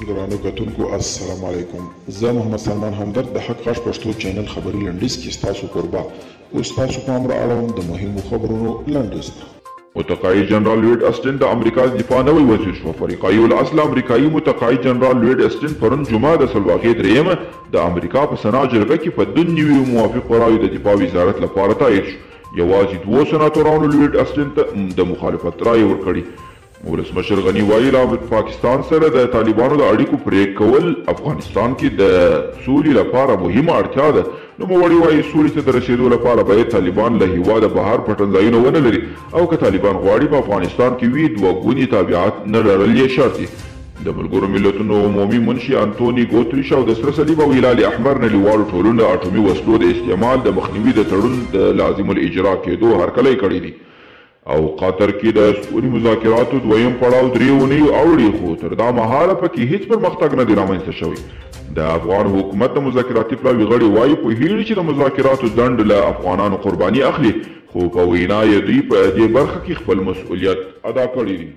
ګرانو کتونکو السلام علیکم. زه محمد سلمان همدرد د حق غږ پښتو چینل خبري لنډیز کې ستاسو قربا اوس تاسو پام را اړوم د مهمو خبرونو لنډیز ته. متقاعد جنرال لوید اسټن د امریکا دفاع نوی وزیر شو. فريقي الاصل امریکایي متقاعد جنرال لوید اسټن پرون جمعه د سلواغې درېیمه د امریکا په سنا جرګه کې په 2 نوي موافق رایو د دفاع وزارت لپاره تایید شو. یوازې 2 سناتورانو لوید اسټن ته د مخالفت رای ورکړي. ولسمشر غنی وایي له پاکستان سره د طالبانو د اړیکو پرې کول افغانستان کې د سولې لپاره مهمه اړتیا ده. نوموړي وایي سولې ته د رسېدو لپاره باید طالبان له هېواده بهر پټنځایونه ونه لري او که طالبان غواړي په افغانستان کې وي 2 ګوني تابعیت نه لرل یې شرط دي. د ملګرو ملتونو عمومي منشي انټوني ګوتریش او د سره صلیب او هلال احمر نړیوالو ټولنو د اټومي وسلو د استعمال د مخنیوي د تړون د لازم الاجرا کېدو هرکلی کړی دي او قطر کې د سولې مذاکراتو دویم پړاو 3 اونۍ اوړي خو تر دا مهاله پکې هیڅ پرمختګ نه دی رامنځته شوی. د افغان حکومت د مذاکراتي پلاوي غړي وایي پوهېږي چې د مذاکراتو ځنډ له افغانانو قرباني اخلي خو په وینا یې دوی په دې برخه کې خپل مسؤلیت ادا کړی دی.